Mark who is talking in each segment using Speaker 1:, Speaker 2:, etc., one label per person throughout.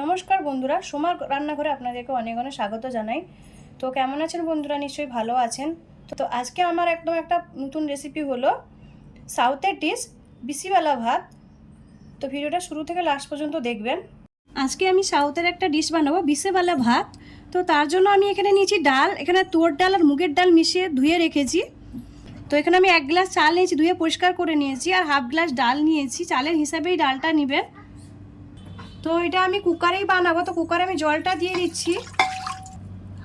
Speaker 1: নমস্কার বন্ধুরা, সোমার রান্নাঘরে আপনাদেরকে অনেক অনেক স্বাগত জানাই। তো কেমন আছেন বন্ধুরা? নিশ্চয়ই ভালো আছেন। তো আজকে আমার একদম একটা নতুন রেসিপি হলো সাউথের ডিশ বিসিবেলা ভাত। তো ভিডিওটা শুরু থেকে লাস্ট পর্যন্ত দেখবেন। আজকে আমি সাউথের একটা ডিশ বানাবো বিসিবেলা ভাত। তো তার জন্য আমি এখানে নিয়েছি ডাল, এখানে তুয়োর ডাল আর মুগের ডাল মিশিয়ে ধুয়ে রেখেছি। তো এখানে আমি 1 গ্লাস চাল নিয়েছি, ধুয়ে পরিষ্কার করে নিয়েছি, আর হাফ গ্লাস ডাল নিয়েছি। চালের হিসাবেই ডালটা নেবেন। তো এটা আমি কুকারেই বানাবো, তো কুকারে আমি জলটা দিয়ে দিচ্ছি।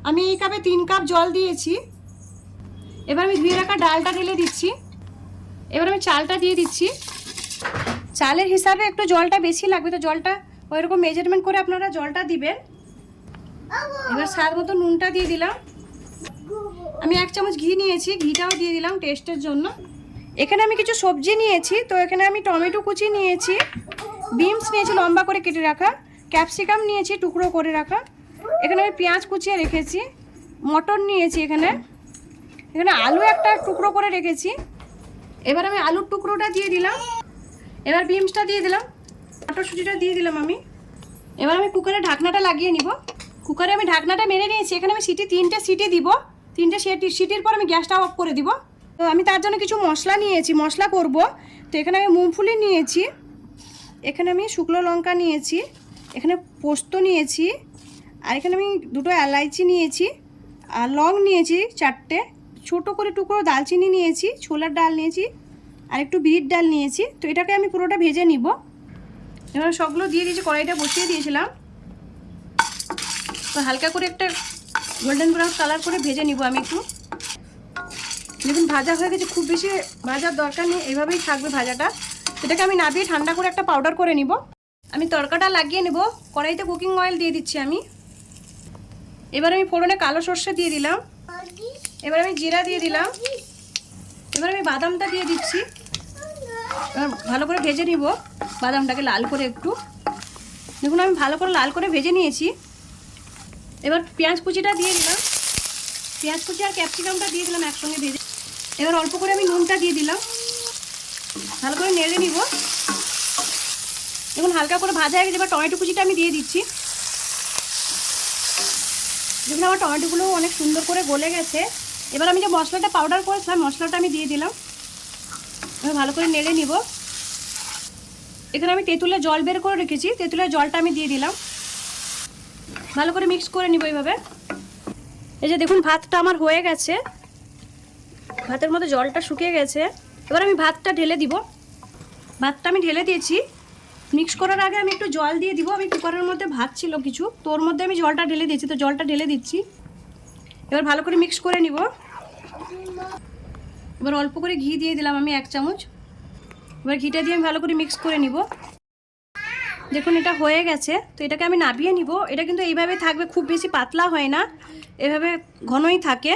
Speaker 1: আমি এই কাপে 3 কাপ জল দিয়েছি। এবার আমি ধুয়ে রাখা ডালটা ঢেলে দিচ্ছি। এবার আমি চালটা দিয়ে দিচ্ছি। চালের হিসাবে একটু জলটা বেশি লাগবে, তো জলটা ওইরকম মেজারমেন্ট করে আপনারা জলটা দিবেন। এবার স্বাদ মতো নুনটা দিয়ে দিলাম। আমি 1 চামচ ঘি নিয়েছি, ঘিটাও দিয়ে দিলাম টেস্টের জন্য। এখানে আমি কিছু সবজি নিয়েছি, তো এখানে আমি টমেটো কুচি নিয়েছি, বিনস নিয়েছি লম্বা করে কেটে রাখা, ক্যাপসিকাম নিয়েছি টুকরো করে রাখা, এখানে আমি পেঁয়াজ কুচিয়ে রেখেছি, মটর নিয়েছি, এখানে আলু একটা টুকরো করে রেখেছি। এবার আমি আলুর টুকরোটা দিয়ে দিলাম। এবার বিনসটা দিয়ে দিলাম, মটরশুঁটিটা দিয়ে দিলাম আমি। এবার আমি কুকারে ঢাকনাটা লাগিয়ে নিব। কুকারে আমি ঢাকনাটা মেরে নিয়েছি। এখানে আমি 3টে সিটি দিব। 3টে সিটির পর আমি গ্যাসটা অফ করে দিব। তো আমি তার জন্য কিছু মশলা নিয়েছি, মশলা করব। তো এখানে আমি মুগফলি নিয়েছি, এখানে আমি শুকনো লঙ্কা নিয়েছি, এখানে পোস্ত নিয়েছি, আর এখানে আমি 2টো এলাইচি নিয়েছি, আর লং নিয়েছি 4টে, ছোটো করে টুকরো দালচিনি নিয়েছি, ছোলার ডাল নিয়েছি, আর একটু বিট ডাল নিয়েছি। তো এটাকে আমি পুরোটা ভেজে নিব। এবার সবগুলো দিয়ে দিয়েছি, কড়াইটা বসিয়ে দিয়েছিলাম। তো হালকা করে একটা গোল্ডেন ব্রাউন কালার করে ভেজে নিব আমি একটু। দেখুন ভাজা হয়ে গেছে, খুব বেশি ভাজার দরকার নেই, এইভাবেই থাকবে ভাজাটা। এটাকে আমি নাবিয়ে ঠান্ডা করে একটা পাউডার করে নিব। আমি তড়কাটা লাগিয়ে নেব। কড়াইতে কুকিং অয়েল দিয়ে দিচ্ছি আমি। এবার আমি ফোড়নে কালো সর্ষে দিয়ে দিলাম। এবার আমি জিরা দিয়ে দিলাম। এবার আমি বাদামটা দিয়ে দিচ্ছি। এবার ভালো করে ভেজে নিব বাদামটাকে লাল করে একটু। দেখুন আমি ভালো করে লাল করে ভেজে নিয়েছি। এবার পেঁয়াজ কুচিটা দিয়ে দিলাম। পেঁয়াজ কুচি আর ক্যাপসিকামটা দিয়ে দিলাম একসঙ্গে ভেজে। এবার অল্প করে আমি নুনটা দিয়ে দিলাম, ভালো করে নেড়ে নিব। দেখুন হালকা করে ভাজা হয়ে গেছে। এবার টমেটো কুচিটা আমি দিয়ে দিচ্ছি। দেখুন আমার টমেটোগুলো অনেক সুন্দর করে গলে গেছে। এবার আমি যে মশলাটা পাউডার করেছিলাম, মশলাটা আমি দিয়ে দিলাম। এবার ভালো করে নেড়ে নিব। এখানে আমি তেঁতুলের জল বের করে রেখেছি, তেঁতুলের জলটা আমি দিয়ে দিলাম। ভালো করে মিক্স করে নিব এইভাবে। এই যে দেখুন ভাতটা আমার হয়ে গেছে, ভাতের মধ্যে জলটা শুকিয়ে গেছে। এবার আমি ভাতটা ঢেলে দিব। ভাতটা আমি ঢেলে দিয়েছি। মিক্স করার আগে আমি একটু জল দিয়ে দিব। আমি কুকারের মধ্যে ভাত ছিল কিছু, তো ওর মধ্যে আমি জলটা ঢেলে দিয়েছি, তো জলটা ঢেলে দিচ্ছি। এবার ভালো করে মিক্স করে নিব। এবার অল্প করে ঘি দিয়ে দিলাম আমি 1 চামচ। এবার ঘিটা দিয়ে আমি ভালো করে মিক্স করে নিব। দেখুন এটা হয়ে গেছে। তো এটাকে আমি নাবিয়ে নিব। এটা কিন্তু এইভাবে থাকবে, খুব বেশি পাতলা হয় না, এভাবে ঘনই থাকে।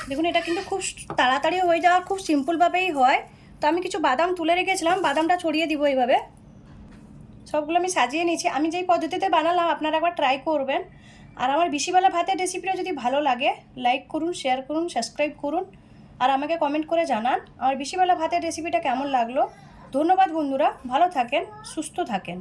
Speaker 1: দেখুন এটা কিন্তু খুব তাড়াতাড়ি হয়ে যাওয়া, খুব সিম্পলভাবেই হয়। তো আমি কিছু বাদাম তুলে রেখেছিলাম, বাদামটা ছড়িয়ে দিব এইভাবে। সবগুলো আমি সাজিয়ে নিয়েছি। আমি যেই পদ্ধতিতে বানালাম আপনারা একবার ট্রাই করবেন। আর আমার বিসিবেলা ভাতের রেসিপিটা যদি ভালো লাগে লাইক করুন, শেয়ার করুন, সাবস্ক্রাইব করুন, আর আমাকে কমেন্ট করে জানান আমার বিসিবেলা ভাতের রেসিপিটা কেমন লাগলো। ধন্যবাদ বন্ধুরা, ভালো থাকেন, সুস্থ থাকেন।